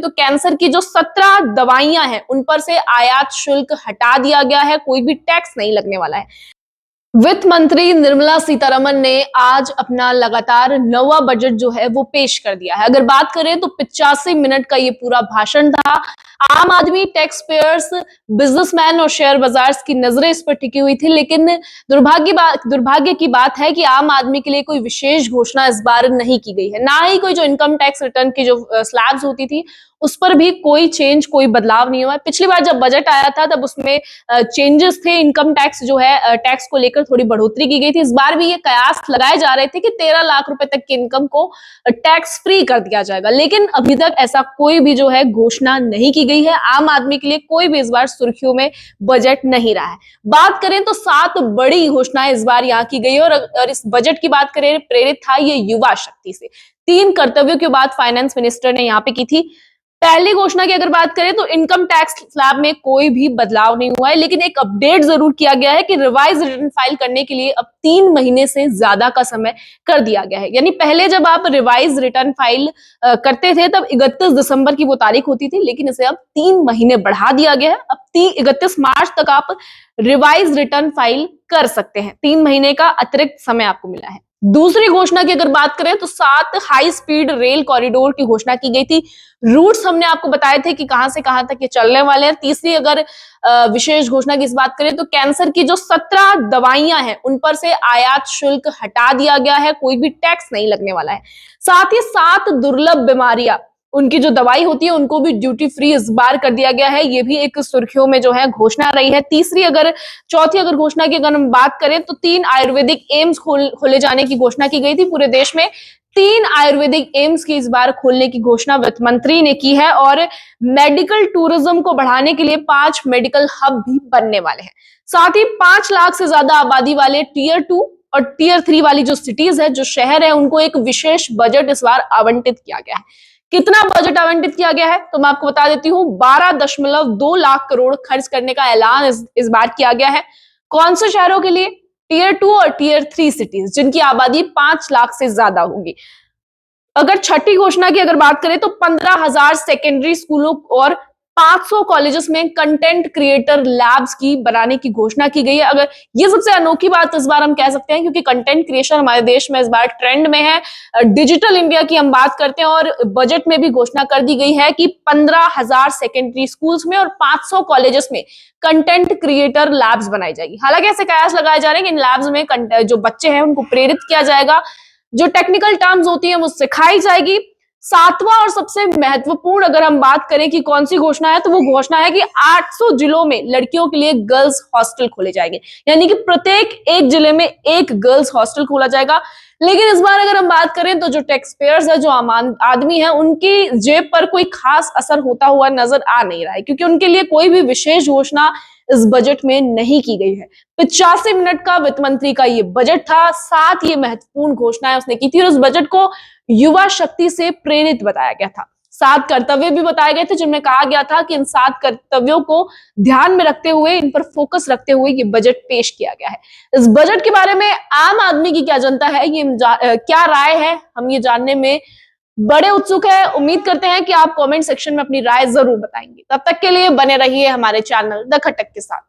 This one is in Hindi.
तो कैंसर की जो 17 दवाइयां हैं उन पर से आयात शुल्क हटा दिया गया है, कोई भी टैक्स नहीं लगने वाला है। वित्त मंत्री निर्मला सीतारमण ने आज अपना लगातार नवा बजट जो है वो पेश कर दिया है। अगर बात करें तो 85 मिनट का ये पूरा भाषण था। आम आदमी, टैक्स पेयर्स, बिजनेसमैन और शेयर बाजार की नजरें इस पर टिकी हुई थी, लेकिन दुर्भाग्य की बात है कि आम आदमी के लिए कोई विशेष घोषणा इस बार नहीं की गई है। ना ही कोई जो इनकम टैक्स रिटर्न की जो स्लैब्स होती थी उस पर भी कोई चेंज, कोई बदलाव नहीं हुआ है। पिछली बार जब बजट आया था तब उसमें चेंजेस थे, इनकम टैक्स जो है टैक्स को लेकर थोड़ी बढ़ोतरी की गई थी। इस बार भी ये कयास लगाए जा रहे थे कि 13 लाख रुपए तक की इनकम को टैक्स फ्री कर दिया जाएगा, लेकिन अभी तक ऐसा कोई भी जो है घोषणा नहीं की गई है। आम आदमी के लिए कोई भी इस बार सुर्खियों में बजट नहीं रहा है। बात करें तो 7 बड़ी घोषणाएं इस बार यहाँ की गई है और इस बजट की बात करें, प्रेरित था ये युवा शक्ति से। 3 कर्तव्यों की बात फाइनेंस मिनिस्टर ने यहाँ पे की थी। पहली घोषणा की अगर बात करें तो इनकम टैक्स स्लैब में कोई भी बदलाव नहीं हुआ है, लेकिन एक अपडेट जरूर किया गया है कि रिवाइज रिटर्न फाइल करने के लिए अब 3 महीने से ज्यादा का समय कर दिया गया है। यानी पहले जब आप रिवाइज रिटर्न फाइल करते थे तब 31 दिसंबर की वो तारीख होती थी, लेकिन इसे अब 3 महीने बढ़ा दिया गया है। अब 31 मार्च तक आप रिवाइज रिटर्न फाइल कर सकते हैं। 3 महीने का अतिरिक्त समय आपको मिला है। दूसरी घोषणा की अगर बात करें तो 7 हाई स्पीड रेल कॉरिडोर की घोषणा की गई थी। रूट्स हमने आपको बताए थे कि कहां से कहां तक ये चलने वाले हैं। तीसरी अगर विशेष घोषणा की इस बात करें तो कैंसर की जो 17 दवाइयां हैं उन पर से आयात शुल्क हटा दिया गया है, कोई भी टैक्स नहीं लगने वाला है। साथ ही 7 दुर्लभ बीमारियां, उनकी जो दवाई होती है उनको भी ड्यूटी फ्री इस बार कर दिया गया है। ये भी एक सुर्खियों में जो है घोषणा रही है। चौथी अगर घोषणा की अगर हम बात करें तो 3 आयुर्वेदिक एम्स खोले जाने की घोषणा की गई थी। पूरे देश में 3 आयुर्वेदिक एम्स की इस बार खोलने की घोषणा वित्त मंत्री ने की है और मेडिकल टूरिज्म को बढ़ाने के लिए 5 मेडिकल हब भी बनने वाले हैं। साथ ही 5 लाख से ज्यादा आबादी वाले टियर 2 और टियर 3 वाली जो सिटीज है, जो शहर है, उनको एक विशेष बजट इस बार आवंटित किया गया है। कितना बजट आवंटित किया गया है तो मैं आपको बता देती हूँ, 12.2 लाख करोड़ खर्च करने का ऐलान इस बार किया गया है। कौन से शहरों के लिए? टियर 2 और टियर 3 सिटीज, जिनकी आबादी 5 लाख से ज्यादा होगी। अगर छठी घोषणा की अगर बात करें तो 15,000 सेकेंडरी स्कूलों और 500 कॉलेजेस में कंटेंट क्रिएटर लैब्स की बनाने की घोषणा की गई है। अगर ये सबसे अनोखी बात इस बार हम कह सकते हैं, क्योंकि कंटेंट क्रिएशन हमारे देश में इस बार ट्रेंड में है। डिजिटल इंडिया की हम बात करते हैं और बजट में भी घोषणा कर दी गई है कि 15,000 सेकेंडरी स्कूल्स में और 500 कॉलेजेस में कंटेंट क्रिएटर लैब्स बनाई जाएगी। हालांकि ऐसे कयास लगाए जा रहे हैं कि इन लैब्स में जो बच्चे हैं उनको प्रेरित किया जाएगा, जो टेक्निकल टर्म्स होती है वो सिखाई जाएगी। 7वां और सबसे महत्वपूर्ण अगर हम बात करें कि कौन सी घोषणा है, तो वो घोषणा है कि 800 जिलों में लड़कियों के लिए गर्ल्स हॉस्टल खोले जाएंगे। यानी कि प्रत्येक एक जिले में एक गर्ल्स हॉस्टल खोला जाएगा। लेकिन इस बार अगर हम बात करें तो जो टैक्स पेयर्स है, जो आम आदमी है, उनकी जेब पर कोई खास असर होता हुआ नजर आ नहीं रहा है, क्योंकि उनके लिए कोई भी विशेष घोषणा इस बजट में नहीं की गई है। 85 मिनट का वित्त मंत्री का ये बजट था। 7 ये महत्वपूर्ण घोषणाएं उसने की थी और उस बजट को युवा शक्ति से प्रेरित बताया गया था। 7 कर्तव्य भी बताए गए थे, जिनमें कहा गया था कि इन 7 कर्तव्यों को ध्यान में रखते हुए, इन पर फोकस रखते हुए ये बजट पेश किया गया है। इस बजट के बारे में आम आदमी की क्या जनता है, क्या राय है, हम ये जानने में बड़े उत्सुक है। उम्मीद करते हैं कि आप कमेंट सेक्शन में अपनी राय जरूर बताएंगे। तब तक के लिए बने रहिए हमारे चैनल द खटक के साथ।